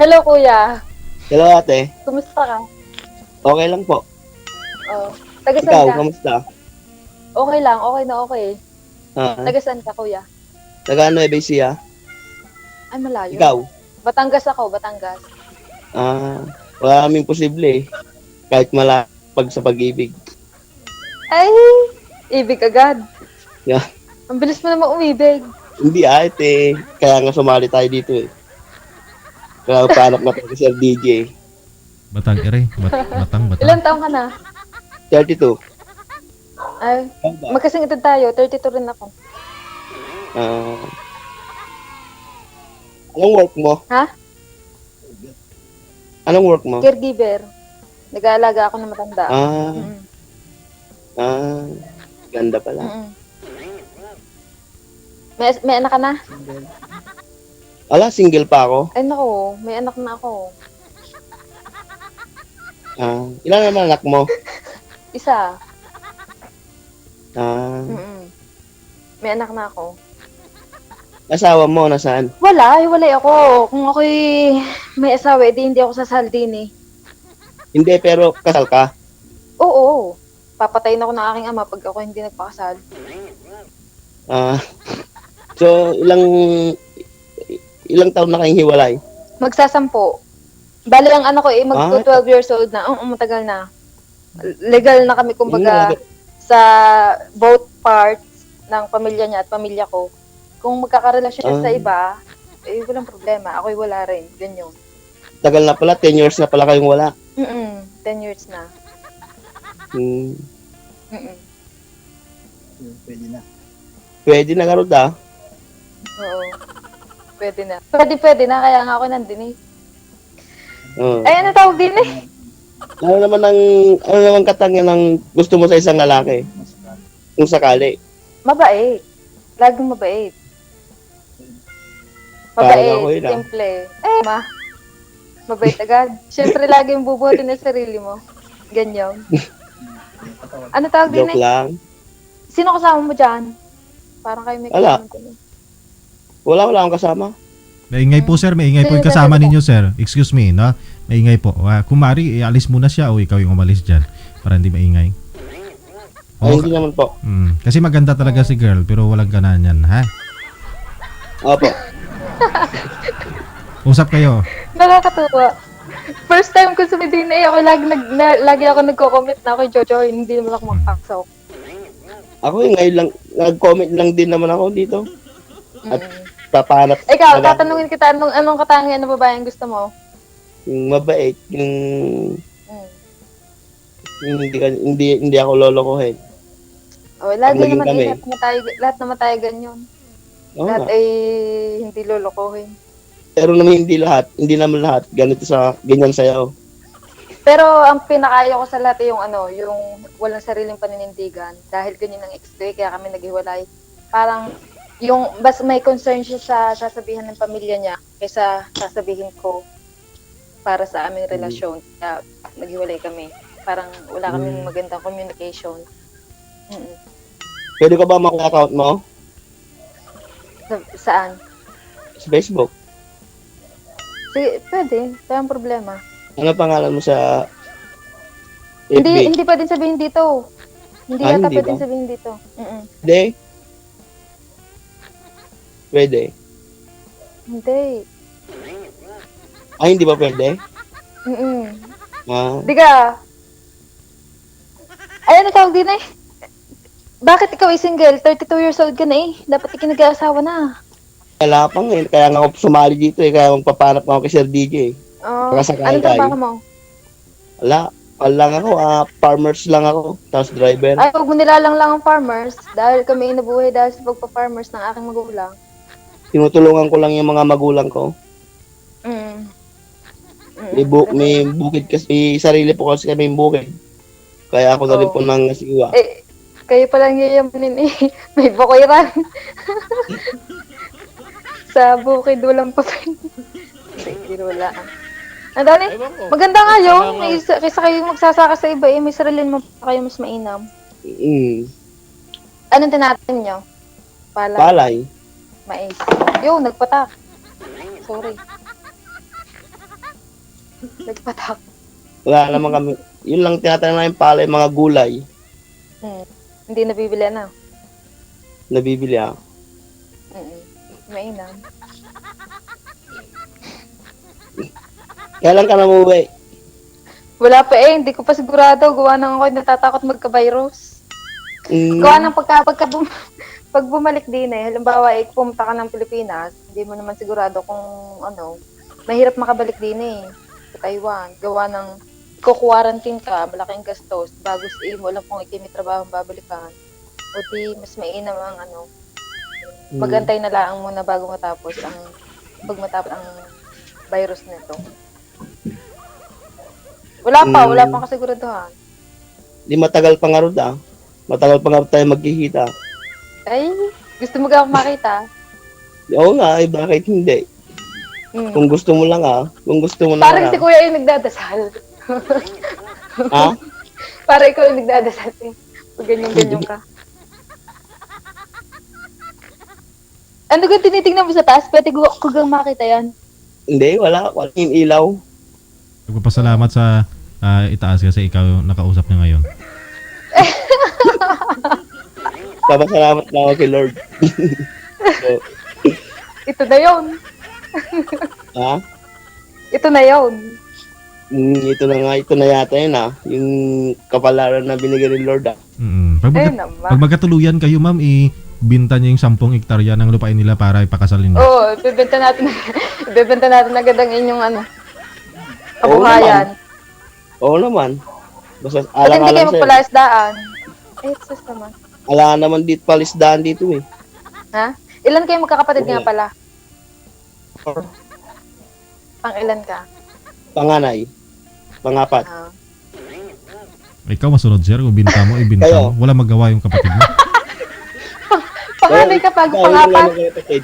Hello, kuya. Hello ate. Kumusta ka? Okay lang po. Oh, taga saan Ikaw, ka? kamusta? Okay lang, okay na okay. Ah, Taga saan ka, kuya? taga Nueva Ecija. Ay, malayo. Ikaw? Batangas ako, Batangas. Ah, wala kaming posible eh. Kahit malapag sa pag-ibig. Ay, ibig agad. Yeah. Ang bilis mo naman umibig. Hindi ate. Kaya nga sumali tayo dito eh. Kaya paanap na tayo si Sir DJ. Batang ere, batang. Ilan taong ka na? 32. Ay, Ikaw ba? magkasing edad tayo. 32 rin ako. Ah, anong work mo? Ha? Anong work mo? Caregiver. Nag-aalaga ako ng matanda. Ah, Mm-mm. ah, ganda pala. Mm-mm. May anak ka na? Ala, single pa ako. Ay, naku. May anak na ako. Ah, ilan naman anak mo? Isa. Ah, Mm-mm. May anak na ako. asawa mo, nasaan? Wala, hiwalay ako. Kung ako'y may asawa, edi hindi ako sasal din eh. Hindi, pero kasal ka. Oo. Papatayin ako ng aking ama pag ako hindi nagpakasal. Ah, so ilang taon na kayong hiwalay? Magsasampo. Bali ang anak ko eh, mag 12 years old na. Oo, matagal na. Legal na kami kumbaga sa both parts ng pamilya niya at pamilya ko. Kung magkakarelasyon siya sa iba, eh walang problema. Ako'y wala rin. Ganyan. Tagal na pala, 10 years na pala kayong wala. 10 years na. Hmm. Mm-mm. Pwede na karod ah. Oo. Pwede na. Pwede na. Kaya nga ako nandun eh. Oo. Ay, ano tawag din eh? Ano naman katangian ng gusto mo sa isang lalaki? Kung sakali. Mabait. Laging mabait. Parang Mabait, ako yun, ah. simple. Mabait agad. Siyempre, laging bubuhatin ng sarili mo. Ganyan. Ano tawag din Joke eh? lang. Sino kasama mo dyan? Parang kayo may Wala. kasama dyan eh. Wala akong kasama. Maingay po sir, maingay po yung kasama ninyo sir. Excuse me, no? Maingay po. Kumari, ialis muna siya o ikaw yung umalis dyan para hindi maingay. Ay, hindi naman po. Kasi maganda talaga si girl pero walang ganan yan, ha? Opo. Usap kayo. Nakakatuwa. First time ko sa Medina eh, ako lagi ako nagko-comment na ako Jojo, hindi naman ako makakasok. Ako ngayon lang, nag-comment lang din naman ako dito. At papanap. Ikaw, tatanungin kita, anong katangian na babae ang gusto mo? Yung mabait, yung hindi ako lolokohin. Oh, lagi Naging naman kami. lahat naman tayo ganyan. Oo Lahat nga. ay hindi lolokohin. Pero naman hindi naman lahat ganito sa ganyan sayo. Pero ang pinakayo ko sa lahat ay yung walang sariling paninindigan. Dahil ganyan ang ex ko eh, kaya kami naghiwalay. Parang yung bas may concern siya sa sasabihan ng pamilya niya kaysa sasabihin ko para sa aming relasyon. Kaya naghiwalay kami. Parang wala kaming magandang communication. Pwede ka ba makuha account mo Saan? sa Facebook? Sige, pwede. Kaya ang problema. Ano pangalan mo sa FB? Hindi pwedeng sabihin dito. Hindi yata Hindi pwedeng ba? sabihin dito. Pwede? Pwede. Hindi. Ay, hindi ba pwede? Di ka. Ay, ano tawag din eh? Bakit ikaw ay single? 32 years old ka na eh. Dapat ikinag-aasawa na. Wala pang eh. Kaya nga ako sumali dito eh. Kaya magpapanap ako kay Sir DJ eh. Oh, Pakasakay anong tayo. trabaho mo? Wala lang ako. Farmers lang ako. Tapos driver. Ay, huwag mo nilalang lang ang farmers. Dahil kami inabuhay dahil sa pagpa-farmers ng aking magulang. Tinutulungan ko lang yung mga magulang ko. May bukid kasi. May sarili po kasi kami yung bukid. Kaya ako na rin po nang nasiwa. Eh, kayo palang yayamanin eh. May bukiran. Sa bukid walang papel. Hindi, wala. Ang dali, maganda nga yun. Kaysa kayo magsasaka sa iba eh, may sarili mo pa kayo mas mainam. Anong tinatin nyo? Palay. Mais. Yo, nagpatak. Sorry. Nagpatak. Wala naman kami. Yun lang tinatanim namin palay, mga gulay. Hindi nabibili na. Nabibili ah. Mainam. Kailan ka namuwi? Wala pa eh, hindi ko pa sigurado. Gawa nang ako natatakot magka-virus. Mm, Gawa ng pag bumalik din eh, halimbawa pumunta ka ng Pilipinas, hindi mo naman sigurado kung mahirap makabalik din eh sa Taiwan. Gawa ng quarantine ka, malaking gastos, bago mo alam kung ikimitrabaho babalikan. O di, mas mainam ang magantay na lang muna bago matapos ang virus nito. Wala pang kasiguraduhan. Di matagal pa nga rin ah. Matagal pa nga rin tayo magkikita. Ay, gusto mo ka makita? Oo nga, eh, bakit hindi? Kung gusto mo lang ah. Kung gusto mo lang Parang si Kuya yung nagdadasal. Ha? Para ikaw yung nagdadasal eh. Pag ganyan-ganyan ka. Ano kung tinitingnan mo sa taas? Pwede ko kung makita yan. Hindi, wala. Wala yung ilaw. Nagpapasalamat sa itaas kasi ikaw yung nakausap niya ngayon. Papasalamat na ako kay Lord. So, Ito na yun. ha? Ito na yun. Ito na nga, ito na yata yun ah. Yung kapalaran na binigay ni Lord ah. Pag, pag magkatuluyan kayo, ma'am, ibinta niyo yung 10 hektarya ng lupain nila para ipakasalin niyo. Oo, ibebenta natin agad ang inyong kabuhayan. Oo naman. Basta At hindi alang-alang kayo sa'yo. magpalaisdaan. Sus naman. Ala naman dito palisdaan dito eh. Ha? Ilan kayo magkakapatid nga Wala. pala? Pang ilan ka? Panganay. Pangapat. Ah. Ikaw masunod, sir. Kung binta mo, ibinta Kayo. mo. Wala magawa yung kapatid mo. Panganay ka pag Ikaw, pangapat. wala na kapatid.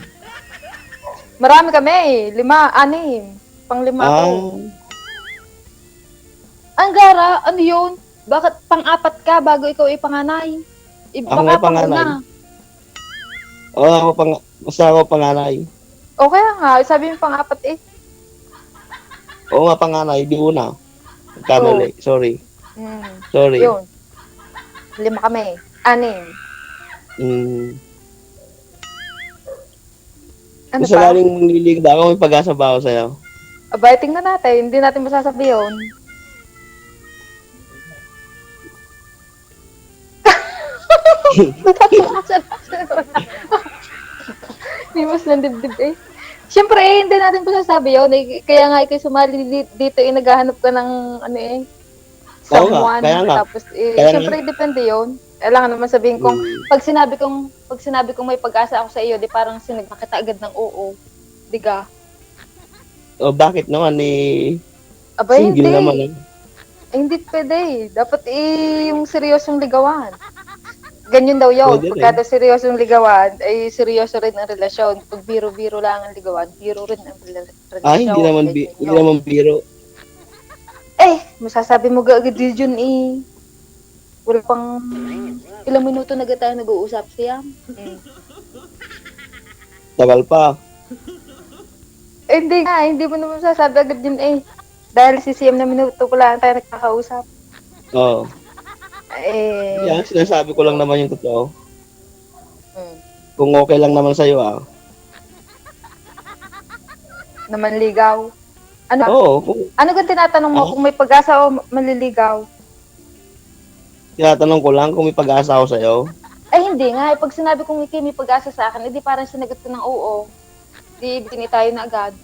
Marami kami eh. 5, 6. Pang-5 Ah, ako. Ang gara, ano yun? Bakit pang-4 ka bago ikaw ipanganay? Ako nga panganay. oo, basta ako panganay. O kaya nga, sabi mo pang-4 eh. Oo nga panganay, di una. Kamali, sorry. Sorry. Yun. 5 kami. 6. Mm. Ano Kung pa? sakaling mangliligda ako, may pag-asa ba ako sa'yo? Abay, tingnan natin. Hindi natin masasabi yun. Himos ng dibdib eh. Siyempre, hindi natin masasabi yun. Eh, kaya nga ikaw sumali dito, naghahanap ka ng someone. kaya nga. Tapos, Kaya siyempre, depende yun. Kailangan naman sabihin kong, pag sinabi kong may pag-asa ako sa iyo, di parang sinagpakita agad ng oo. Di ka? O bakit naman eh, Abay, single hindi. naman eh. Hindi pwede. Dapat yung seryosong ligawan. Ganyan daw yun. Pwede Pagka daw seryosong ligawan, ay seryoso rin ang relasyon. Pag biro-biro lang ang ligawan, biro rin ang relasyon. Ay, hindi naman biro. Masasabi mo agad yun eh. Wala pang ilang minuto na tayo nag-uusap siya. Tagal pa. Hindi mo naman masasabi agad yun eh. Dahil si CM na minuto ko lang tayo nagkakausap. Oo. Yan, sinasabi ko lang naman yung totoo. Kung okay lang naman sa'yo ah. Naman ligaw. Ano? Oo. Ano kung tinatanong mo kung may pag-asa o maliligaw? Tinatanong ko lang kung may pag-asa ako sa'yo. Ay, hindi nga. Pag sinabi kong ikay may pag-asa sa akin, edi parang sinagot ko ng oo. Di ibigin tayo na agad.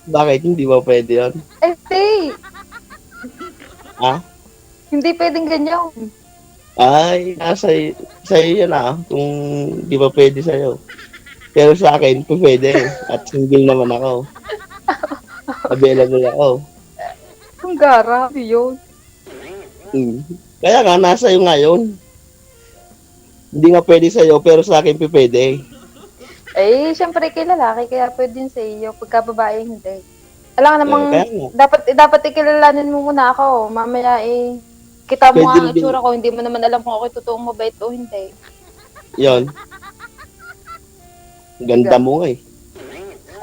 Bakit? Hindi ba pwede yun? Hindi. Ha? Hindi pwedeng ganyan. Ay, sa'yo yan ah. Kung di ba pwede sa'yo. Pero sa akin, pwede. At single naman ako. Available ako. Ang gara, yun. Kaya nga, nasa iyo ngayon. Hindi nga pwede sa'yo, pero sa akin pwede. Eh, syempre kay lalaki, kaya pwede yun sa iyo. Pagka babae, hindi. Alam ka namang, kaya nga. dapat ikilalanin mo muna ako. Mamaya kita mo Pwede nga ang din. itsura ko, hindi mo naman alam kung ako'y totoong mabait o hindi. Yon. Ganda mo nga eh.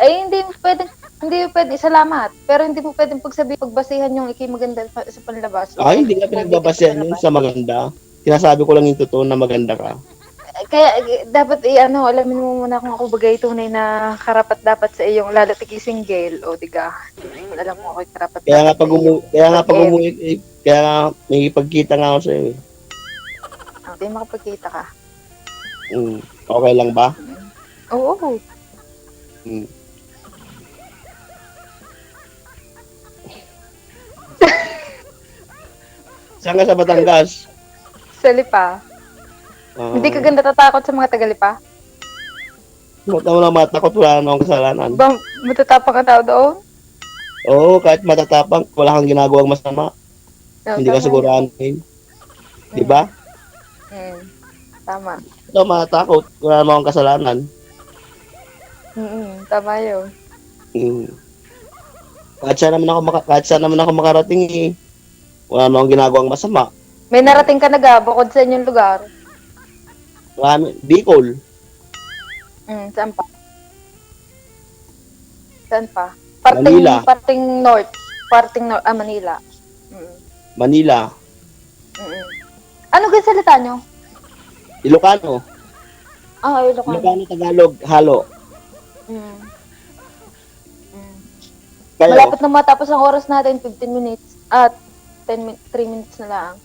Ay, hindi pwedeng, Hindi pwede, salamat. Pero hindi mo pwedeng pagbasihan yung ikay maganda sa panlabas. Ay, hindi nga pinagbabasehan yun sa maganda. Sinasabi ko lang yung totoo na maganda ka. Kaya dapat alamin mo muna kung ako bagay tunay na karapat dapat sa iyong lalo tigil single o diga. Alam mo ako karapat Kaya nga dapat pag sa iyo. umuwi, kaya nga may pagkita nga ako sa iyo. Hindi makapagkita ka. Okay lang ba? Oo. Mm. Saan ka sa Batangas? Sa Lipa. Hindi ka ganda tatakot sa mga Tagalipa? Huwag na wala matakot, wala na akong kasalanan. Ba, matatapang ang tao doon? Oo, kahit matatapang, wala kang ginagawang masama. Hindi ka sigurahan. Di ba? Tama. Ito, matakot, wala naman akong kasalanan. Tama yun. Kahit saan naman ako makarating wala naman akong ginagawang masama. May narating ka na ga, bukod sa inyong lugar? Marami, Bicol. Saan pa? Saan pa? Manila. Parting north. Manila. Manila. Ano ga salita nyo? Ilocano. Ilocano. Ilocano, Tagalog, halo. Kayo, Malapit na matapos ang oras natin, 15 minutes. 3 minutes na lang.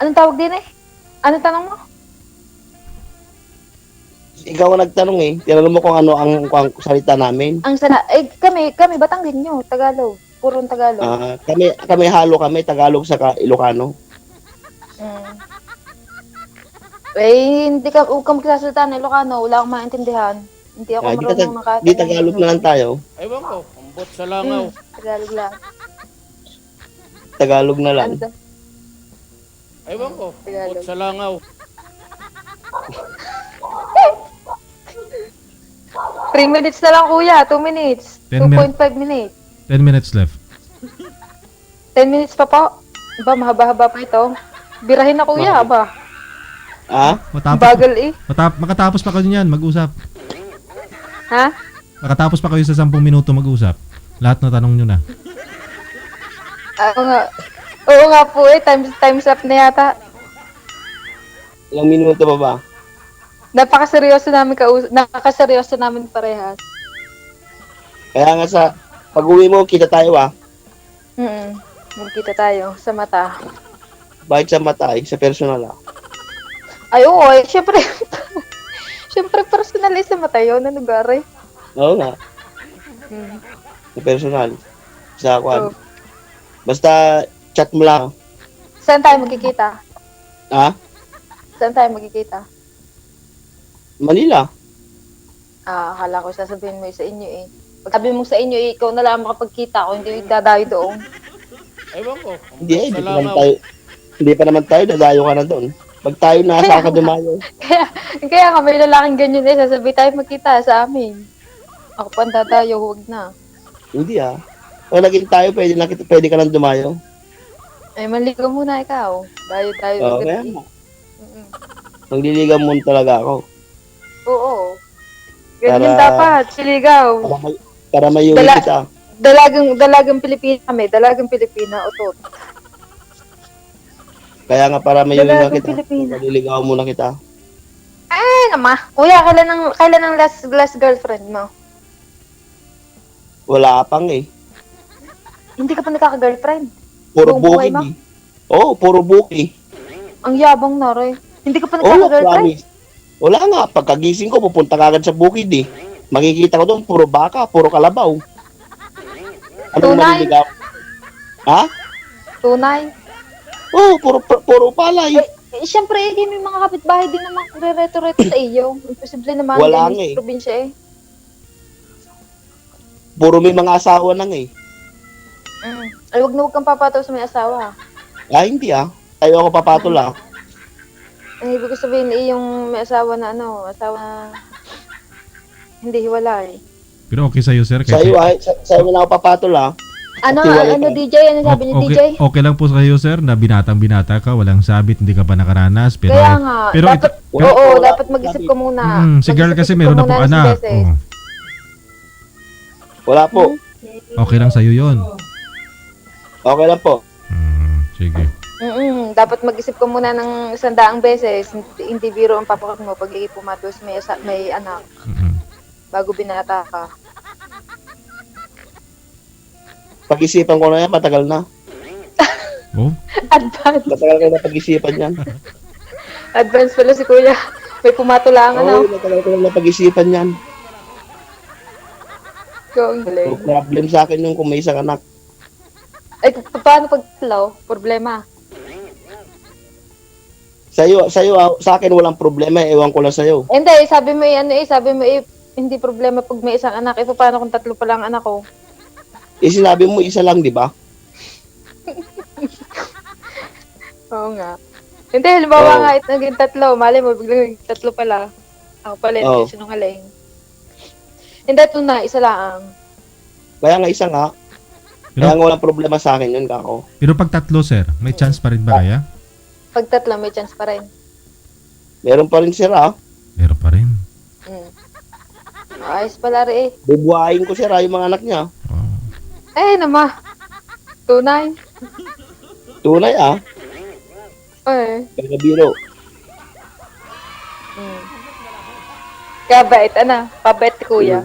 Anong tawag din eh? Anong tanong mo? ikaw ang nagtanong Tinanong mo kung ano ang salita namin. Kami, Batanggenyo, Tagalog. Purong Tagalog. Kami halo kami, Tagalog sa Ilocano. Hindi ka, huwag kang magsasalita ng Ilocano, wala akong maintindihan. Hindi ako marunong makatagal. Di Tagalog na lang tayo. Ewan ko, ambot sa langaw. Tagalog lang. Tagalog na lang. Ewan ko, Tagalog. ambot sa langaw. 3 minutes na lang kuya, 2 minutes. 2.5 minutes. 10 minutes left. 10 minutes pa po. Ba, mahaba-haba pa ito. Birahin na kuya, ba? Bagal Makatapos pa kayo niyan, mag-usap. Ha? Makatapos pa kayo sa 10 minuto mag-usap. Lahat na tanong nyo na. Oo nga po time's up na yata. Ilang minuto pa ba? Nakakaseryoso namin parehas. Kaya nga pag-uwi mo, kita tayo Magkita tayo sa mata. Bakit sa mata sa personal Ay, oo syempre. Syempre personal sa mata yun, na lugar Oo nga. Sa personal. Sa Oo. Basta chat mo lang. Saan tayo magkikita? Saan tayo magkikita? Manila. Akala ko sasabihin mo sa inyo Pag sabi mo sa inyo ikaw na lang makapagkita ko, hindi dadayo doon. Ewan ko, Hindi ambot sa pa naman langaw. tayo. Hindi pa naman tayo, dadayo ka na doon. Pag tayo nasa ka dumayo. Kaya nga may lalaking ganyan sasabi tayo magkita sa amin. Ako pa ang dadayo, huwag na. Hindi Kung naging tayo, pwede ka lang dumayo. Manligaw muna ikaw. Dayo tayo. Oo, kaya nga. Magliligaw mo talaga ako. Oo. Ganyan dapat, siligaw. Para mayuwi kita. Dalagang Pilipina kami, dalagang Pilipina, otot. Kaya nga para mayuwi Dalagang kita. Pilipina. Maliligaw muna kita. Kuya, kailan ang last girlfriend mo? Wala pang Hindi ka pa nakaka-girlfriend. Puro Buong buhay bukid mo? Oo, puro bukid. Ang yabang na Hindi ka pa Oo, nakaka-girlfriend? promise. Wala nga, pagkagising ko, pupunta ka agad sa bukid Makikita ko doon, puro baka, puro kalabaw. Anong Tunay? maliligaw? Tunay? Oo, puro palay. Siyempre, may mga kapitbahay din naman re-reto-reto sa iyo. Imposible naman. Wala ganyan nga sa probinsya Puro may mga asawa nang Ay, wag na wag kang papataw sa may asawa. Hindi Tayo ako papatol Ang ibig ko sabihin yung may asawa na asawa na hindi hiwalay. Pero okay sa'yo, sir. Sa'yo na ako papatol DJ? Ano sabi ni DJ? Okay lang po sa'yo, sir, na binatang-binata ka, walang sabit, hindi ka pa nakaranas. Pero, Kaya nga, pero dapat, dapat mag-isip ko muna. si girl kasi meron na po anak. Wala po. Okay lang sa'yo yun. Okay lang po. Sige. Dapat mag-isip ka muna ng 100 beses. Hindi biro ang papakot mo pag pumatos may anak bago binata ka. Pag-isipan ko na yan, matagal na. Oh, Advance. Matagal ko na pag-isipan yan. Advance pala si Kuya. May pumatulangan Oo, na. matagal ko na pag-isipan yan. Ang galing. Puro problem sa akin yung kung may isang anak. Ay, paano pag tlaw? Problema. Sa'yo, sa akin walang problema, ewan ko lang sa'yo. Hindi, sabi mo hindi problema pag may isang anak. Eh, paano kung 3 pa lang anak ko? Sinabi mo isa lang, di ba? Oo nga. Hindi, halimbawa Oo. nga, naging 3. Mali mo, biglang naging 3 pala. Ako pala, Oo. hindi sinungaling. Hindi, ito na, isa lang. Kaya nga isa nga. Pero- Kaya nga walang problema sa akin yun, kako. pero pag 3, sir, may chance pa rin ba kaya? Pag 3, may chance pa rin. Meron pa rin sira. Meron pa rin. Ayos pala rin eh. Bubuhayin ko sira yung mga anak niya. Oh. Eh, nama. Tunay. Tunay ah. Eh. Kaya biro. Kaya bait, pabait si Kuya.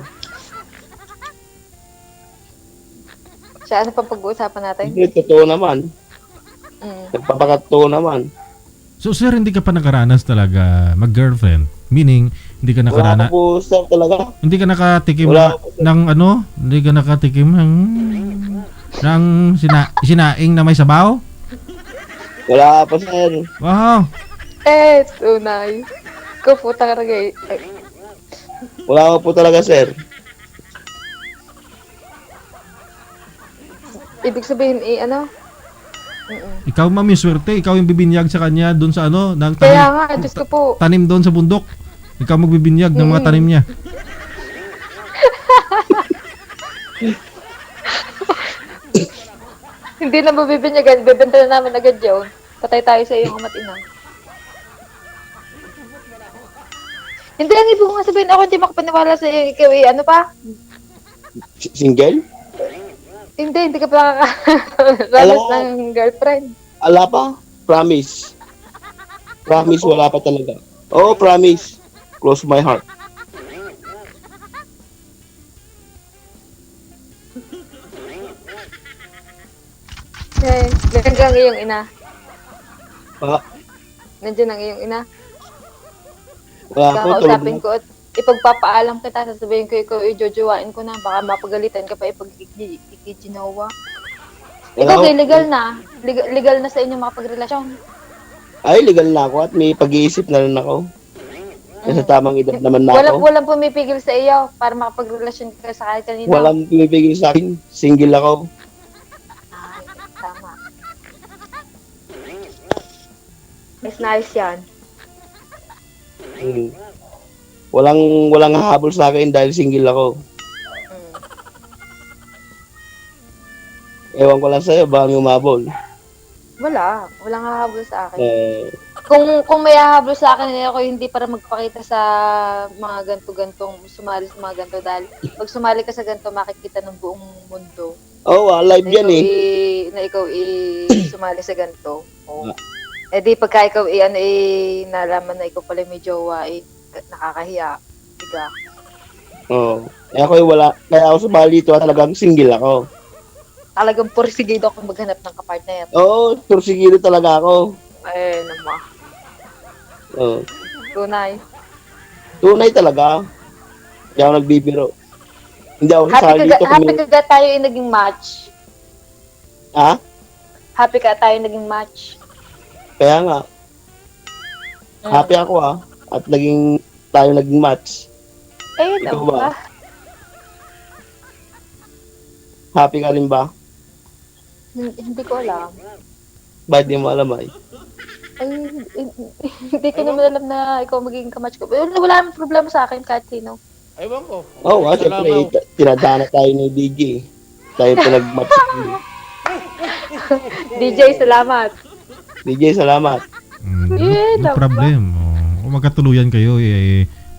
Siya, ano pa pag-uusapan natin? Hindi, totoo naman. Nagpapakatotoo naman. So, sir, hindi ka pa nakaranas talaga mag-girlfriend? Meaning, hindi ka Wala nakarana, ko po, sir, talaga. hindi ka nakatikim Wala. ng ano? Hindi ka nakatikim ng sinaing na may sabaw? Wala pa, sir. Wow! Eh, tunay. Kuputa ka rin eh. Wala po talaga, sir. Ibig sabihin, Ikaw, ma'am, yung swerte. Ikaw yung bibinyag sa kanya doon sa ano, ng Kaya nga, Diyos ko po. tanim doon sa bundok. Ikaw magbibinyag ng mga tanim niya. Hindi na mabibinyagan, bebenta na namin agad yun. Patay tayo sa iyong ama't ina. Hindi, ang ibig ko nga sabihin ako, hindi makapaniwala sa iyo. Ikaw ano pa? Single? Hindi ka pa nakakaranas ng girlfriend. Ala pa? Promise. Promise, wala pa talaga. Oh, promise. Close my heart. Eh, nandiyan ang iyong ina. Pa, Nandiyan ang iyong ina. wala po, tulog Kakausapin na. ko at ipagpapaalam kita, sasabihin ko ikaw, ijojowain ko na, baka mapagalitan ka pa ipag-ikijinawa. Ikaw, Wala kay ko- legal na. Legal na sa inyo makapagrelasyon. Ay, legal na ako at may pag-iisip na rin ako. Nasa tamang edad naman na ako. Walang pumipigil sa iyo para makapagrelasyon ka sa kahit kanina. Walang pumipigil sa akin. Single ako. Ay, tama. Nice yan. Hmm. Walang hahabol sa akin dahil single ako. Ewan ko lang sa'yo, baka may umabol. Walang hahabol sa akin. Kung may hahabol sa akin, ako hindi para magpakita sa mga ganto-gantong sumali sa mga ganto dahil pag sumali ka sa ganto makikita ng buong mundo. Live yan eh. Na ikaw sumali sa ganto. Oh. Eh di pagka ikaw nalaman na ikaw pala may jowa, nakakahiya. Diba? Oo. Ako wala. Kaya ako sumali dito talagang single ako. Talagang porsigido akong maghanap ng kapartner. Oo, tursigido talaga ako. Ay, naman. Oo. Tunay. Tunay talaga. Kaya ako nagbibiro. Hindi ako sasali dito. Happy ka tayo naging match. Ha? Happy ka tayo naging match. Kaya nga. Happy ako at tayo naging match. Ayun Ikaw naman ba? ba? Happy ka rin ba? Hindi ko alam. Bakit di mo alam ay? Ay, hindi ko naman alam na ikaw magiging kamatch ko. Wala namang problema sa akin kahit sino. Ewan ko. Oo, siyempre, tinadana tayo ng DJ. Tayo pinag-match. DJ, salamat. DJ, salamat. No problem. Kung magkatuluyan kayo,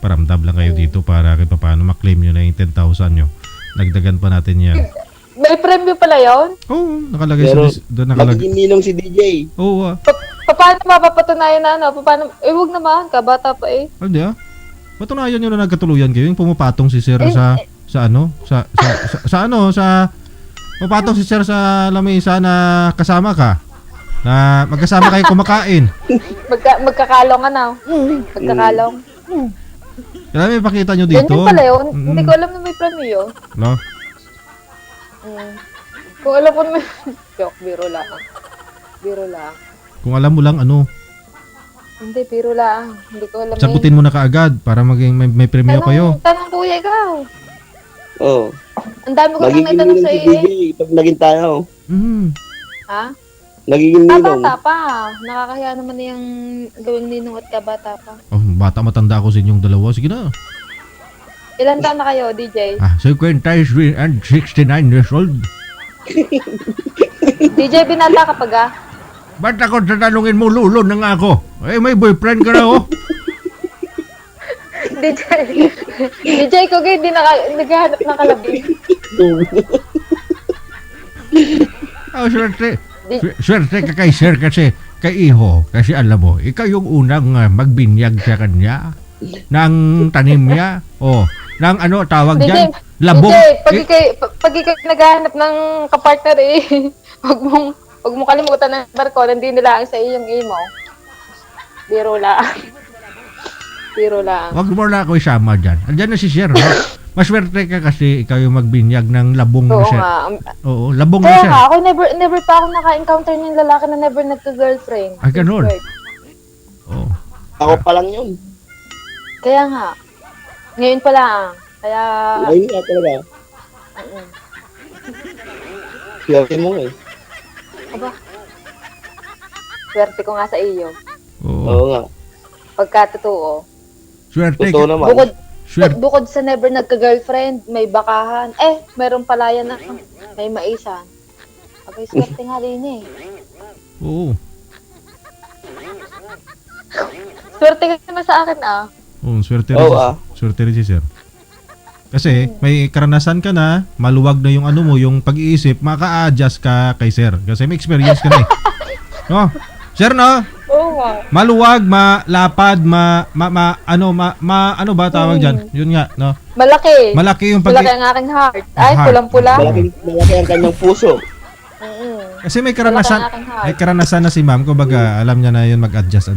paramdam lang kayo dito para kahit paano maklaim nyo na yung 10,000 nyo. Dagdagan pa natin yan. May premyo pala yon. Oo, nakalagay Pero, doon nakalagay. magiging ninong si DJ. Oo, Paano mapapatunayan na ano? Paano? Huwag naman. Kabata pa eh. hindi ah. Patunayan nyo na nagkatuluyan kayo. Yung pumapatong si Sir sa pumapatong si Sir sa lamesa na kasama ka. Na magkasama kayo kumakain. Magkakalong ano? Magkakalong. Kailangan may pakita nyo Yan dito. yung pala yun. Mm-mm. Hindi ko alam na may premyo. No? Kung alam ko na may... Joke, biro lang. Biro lang. Kung alam mo lang ano, Hindi, biro lang. Hindi ko alam sagutin mo na kaagad para maging may premyo kayo. Tanong kuya ikaw. Oo. Ang dami ko nang Magiging naitanong ninong sa si iyo DJ eh. pag naging tayo. Ha? Nagiging ninong. Kabata pa. Nakakahiya naman yung gawing ninong at kabata pa. Oh, bata matanda ako sa inyong dalawa. Sige na. Ilan taon na kayo, DJ? 53 and 69 years old. DJ, binata kapag ah. Ba't ako tatanungin mo, lulo na nga ako? Eh, may boyfriend ka na, oh. DJ, DJ ko kayo, hindi naghahanap ng kalabi. Oh, swerte. Swerte ka kay Sir kasi, kay Iho. Kasi alam mo, ikaw yung unang magbinyag sa kanya ng tanim niya. Oh, ng ano, tawag dyan? Labong. DJ, pag ikay naghahanap ng kapartner eh, huwag mo kalimutan ng barko, hindi nila sa iyong imo. Biro lang. Biro lang. Wag mo na ako isama dyan. Andyan na si Sir, no? Maswerte ka kasi ikaw yung magbinyag ng labong Oo ni Sir. nga. Oo, labong ni Kaya Sir. nga, ako never pa ako naka-encounter ng lalaki na never nagka-girlfriend. Ay, ganun. Oo. Ako pa lang yun. Kaya nga. Ngayon pa lang. Kaya... Ayun nga talaga. Swerte mo eh. Aba. Swerte ko nga sa iyo. Oo. Oo nga. Pagka totoo. Swerte Totoo ka. naman. Bukod sa never nagka-girlfriend, may bakahan. Mayroong pala yan na may maisan. Abay, swerte nga din eh. Oo. Swerte ka naman sa akin ah. Oo, swerte rin. Oo, ah. Swerte rin si Sir. Kasi may karanasan ka na, maluwag na yung ano mo, yung pag-iisip, maka-adjust ka kay Sir. Kasi may experience ka na eh. No? Sir, no? Oo nga. Maluwag, malapad, ano ba tawag dyan? Yun nga, no? Malaki. Malaki yung Malaki ang aking heart. Ay, Heart. pulang-pula. Malaki ang kanyang puso. Kasi may Malaki ang karanasan, aking heart. may karanasan na si ma'am, kumbaga alam niya na yun mag-adjust.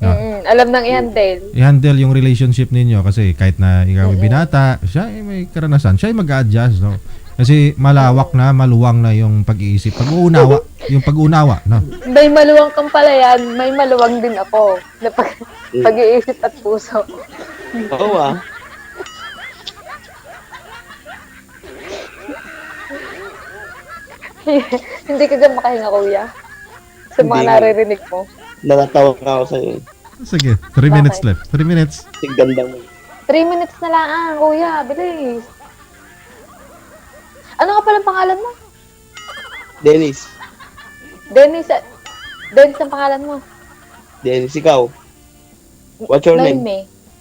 No? Alam nang i-handle. I-handle yung relationship ninyo kasi kahit na ikaw ay binata, siya ay may karanasan, siya ay mag-adjust, no? Kasi malawak na, maluwang na yung pag-iisip, pag-uunawa, yung pag-unawa, no? May maluwang kang pala yan, may maluwang din ako. Na pag-iisip at puso. Oo ah. Hindi ka dyan makahinga, kuya. Sa mga Hindi. naririnig mo. Natatawa nga ako sa'yo eh. Sige, 3 minutes left. 3 minutes. Tiganda mo. 3 minutes na lang, kuya. Bilis. Ano nga palang pangalan mo? Dennis. Dennis. Dennis ang pangalan mo. Dennis, ikaw. What's your name? Noemi.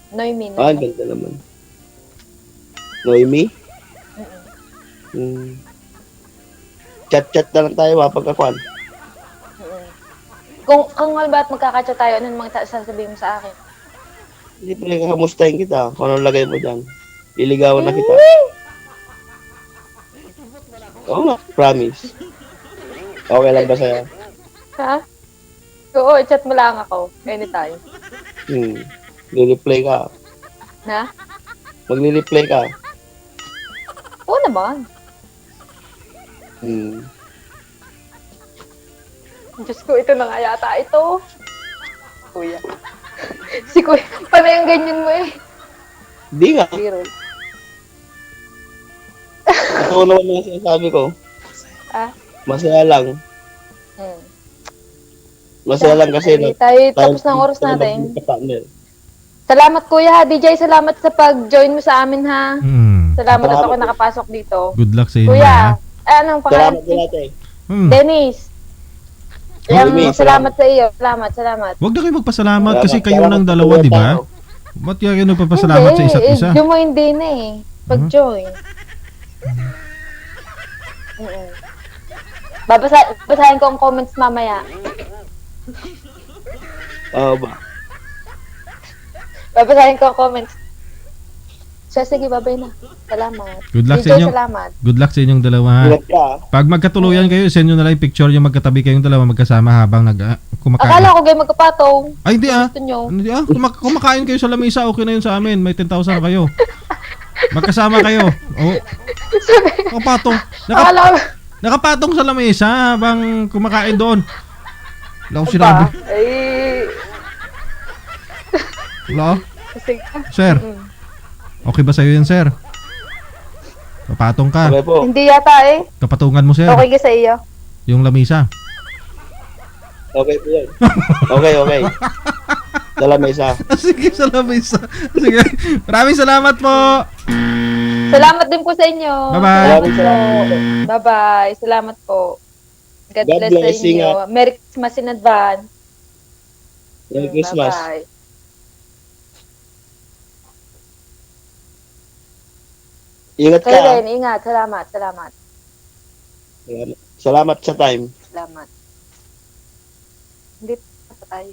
Noemi. Ah, ganda naman. Noemi? Chat-chat na lang tayo mapagkakuan. Kung halimbawa magkakatsa tayo, ano mga sasabihin mo sa akin? Hindi pa kamustahin kita. Kung anong lagay mo dyan. Liligawan na kita. Oo nga, promise. Okay lang ba sa'yo? Ha? Oo, chat mo lang ako. Anytime. Lireply ka. Na? Magli-reply ka. Oo naman. Diyos ko, ito na nga yata ito. Kuya. Si Kuya, paano yung ganyan mo eh? Hindi nga. Biro. Ito naman yung sinasabi ko. Ah? Masaya lang. Masaya lang kasi Hindi tayo tapos ng oras natin. Partner. Salamat Kuya ha, DJ. Salamat sa pag-join mo sa amin ha. Salamat at ako Salamat. nakapasok dito. Good luck sa inyo. Kuya, anong pangalan? Salamat din natin. Dennis. Dennis, Salamat sa iyo. Salamat. Huwag na kayo magpasalamat Salamat. kasi kayo Salamat ng sa dalawa, di ba? tayo. Ba't kaya kayo nagpapasalamat sa isa't isa? Join din eh. Pag-join. Mm-mm. Basahin ko ang comments mamaya. Oo ba? Babasahin ko ang comments. So, sige, babay na. Salamat. Good luck sa DJ, inyo. salamat. Good luck sa inyong dalawa ha. Ingat ka. Pag magkatuluyan kayo, send nyo na lang yung picture yung magkatabi kayong dalawa magkasama habang kumakain. Akala ko kayo magkapatong. Ay, hindi ah. Gusto nyo. Hindi ah. Kumakain kayo sa lamesa, okay na yun sa amin. May 10,000 na kayo. Magkasama kayo. Oh. Nakapatong. Akala ko. Nakapatong sa lamesa habang kumakain doon. Wala akong Ba? sinabi. Ay. Wala. Sige. Sir, okay ba sa'yo yan, sir? Papatong ka. Okay po. Hindi yata eh. Kapatungan mo, sir. Okay ka sa iyo. Yung lamesa. Okay po yan. Okay. Sa lamesa. Sige, sa lamesa. Sige. Maraming salamat po. Salamat din po sa inyo. Bye-bye. Maraming salamat. Bye-bye. Salamat po. God God bless bless, sa inyo. ingat. Merry Christmas in advance. Merry Christmas. Bye-bye. Ingat ka. Kayo ah. rin, ingat. Salamat. Salamat sa time. Salamat. Hindi pa tayo.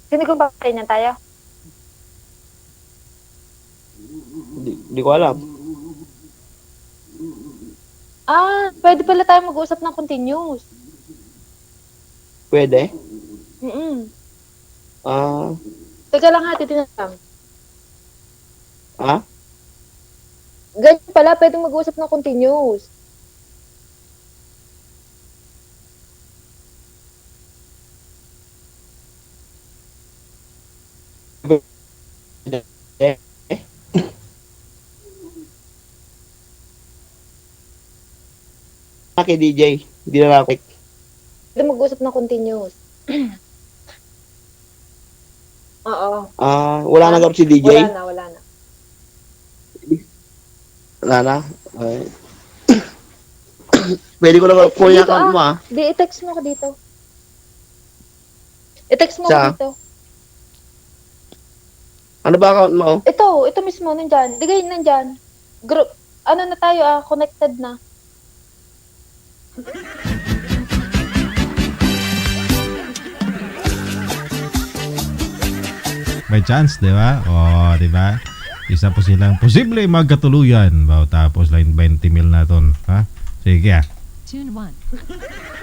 Sino kung papatay niyan tayo? Di ko alam. Pwede pala tayo mag-uusap ng continuous. Pwede? Ah, Teka lang ha, titignan lang. ah? Ganyan pala, pwede mag-uusap ng continuous. Kay DJ. Hindi na ako. Pwede mag-uusap ng continuous. Oo. Wala na daw si DJ. Wala na. Wala na. Okay. Pwede ko lang po yung account mo ah. Di, i-text mo ko dito. I-text mo ko Sa? dito. Ano ba account mo? Ito mismo, nandyan. Digay, nandyan. Group, ano na tayo connected na. May chance, di ba? O, di ba? Isa po silang posible magkatuluyan. Tapos line 20 mil na ton. Ha? Sige ah. Tune 1.